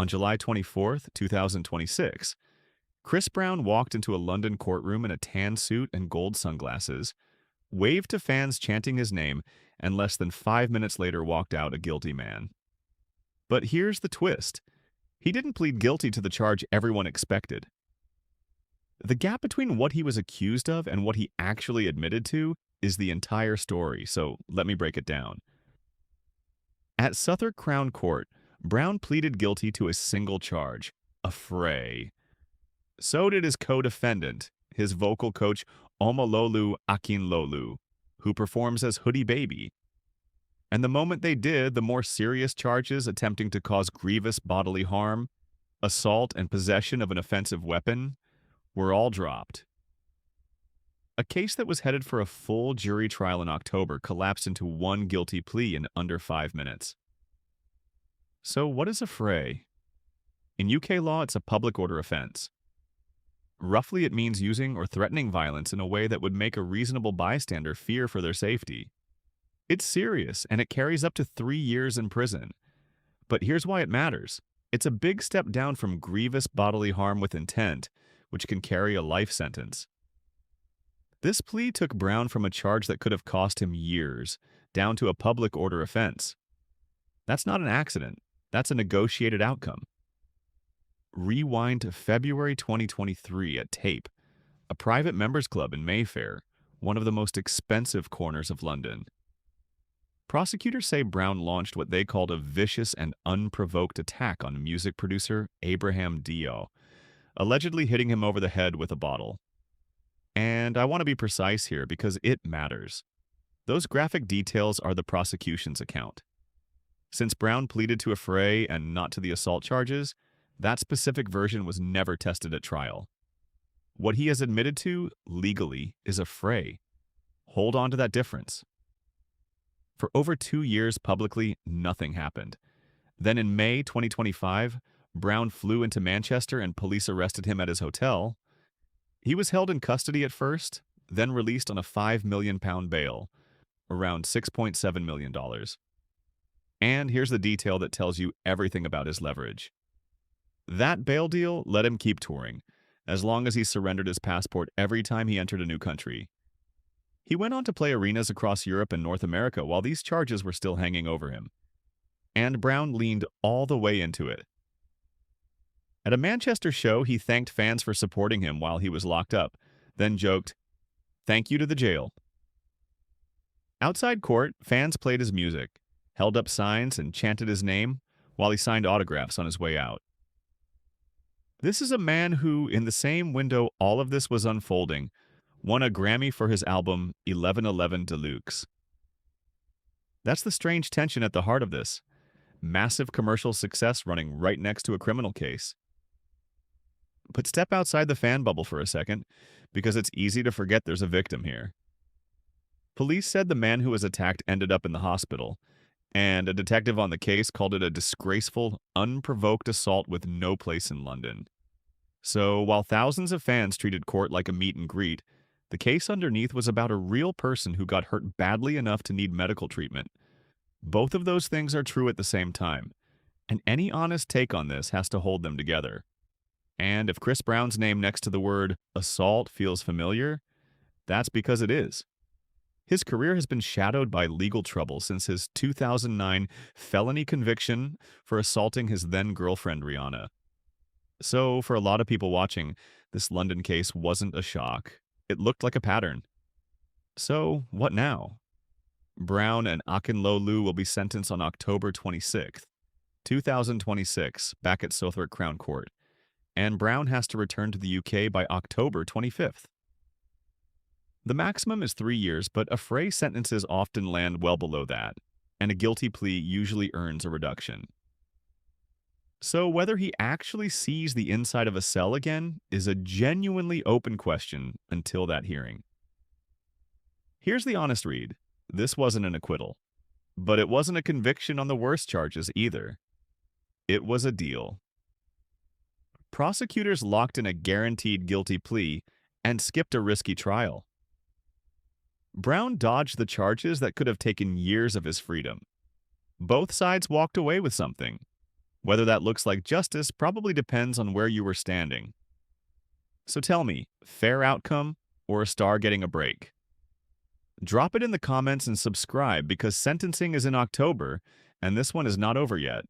On July 24th, 2026, Chris Brown walked into a London courtroom in a tan suit and gold sunglasses, waved to fans chanting his name, and less than 5 minutes later walked out a guilty man. But here's the twist. He didn't plead guilty to the charge everyone expected. The gap between what he was accused of and what he actually admitted to is the entire story, so let me break it down. At Southwark Crown Court, Brown pleaded guilty to a single charge, affray. So did his co-defendant, his vocal coach Omololu Akinlolu, who performs as Hoodie Baby. And the moment they did, the more serious charges attempting to cause grievous bodily harm, assault, and possession of an offensive weapon were all dropped. A case that was headed for a full jury trial in October collapsed into one guilty plea in under 5 minutes. So what is affray? In UK law, it's a public order offense. Roughly, it means using or threatening violence in a way that would make a reasonable bystander fear for their safety. It's serious, and it carries up to 3 years in prison. But here's why it matters. It's a big step down from grievous bodily harm with intent, which can carry a life sentence. This plea took Brown from a charge that could have cost him years, down to a public order offense. That's not an accident. That's a negotiated outcome. Rewind to February 2023 at Tape, a private members club in Mayfair, one of the most expensive corners of London. Prosecutors say Brown launched what they called a vicious and unprovoked attack on music producer Abraham Dio, allegedly hitting him over the head with a bottle. And I want to be precise here because it matters. Those graphic details are the prosecution's account. Since Brown pleaded to affray and not to the assault charges, that specific version was never tested at trial. What he has admitted to, legally, is affray. Hold on to that difference. For over 2 years publicly, nothing happened. Then in May 2025, Brown flew into Manchester and police arrested him at his hotel. He was held in custody at first, then released on a £5 million bail, around $6.7 million. And here's the detail that tells you everything about his leverage. That bail deal let him keep touring, as long as he surrendered his passport every time he entered a new country. He went on to play arenas across Europe and North America while these charges were still hanging over him. And Brown leaned all the way into it. At a Manchester show, he thanked fans for supporting him while he was locked up, then joked, "Thank you to the jail." Outside court, fans played his music, held up signs, and chanted his name while he signed autographs on his way out. This is a man who, in the same window all of this was unfolding, won a Grammy for his album 1111 Deluxe. That's the strange tension at the heart of this. Massive commercial success running right next to a criminal case. But step outside the fan bubble for a second, because it's easy to forget there's a victim here. Police said the man who was attacked ended up in the hospital, and a detective on the case called it a disgraceful, unprovoked assault with no place in London. So, while thousands of fans treated court like a meet and greet, the case underneath was about a real person who got hurt badly enough to need medical treatment. Both of those things are true at the same time, and any honest take on this has to hold them together. And if Chris Brown's name next to the word assault feels familiar, that's because it is. His career has been shadowed by legal trouble since his 2009 felony conviction for assaulting his then-girlfriend Rihanna. So, for a lot of people watching, this London case wasn't a shock. It looked like a pattern. So, what now? Brown and Akinlolu will be sentenced on October 26th, 2026, back at Southwark Crown Court, and Brown has to return to the UK by October 25th. The maximum is 3 years, but affray sentences often land well below that, and a guilty plea usually earns a reduction. So whether he actually sees the inside of a cell again is a genuinely open question until that hearing. Here's the honest read. This wasn't an acquittal, but it wasn't a conviction on the worst charges either. It was a deal. Prosecutors locked in a guaranteed guilty plea and skipped a risky trial. Brown dodged the charges that could have taken years of his freedom. Both sides walked away with something. Whether that looks like justice probably depends on where you were standing. So tell me, fair outcome or a star getting a break? Drop it in the comments and subscribe because sentencing is in October and this one is not over yet.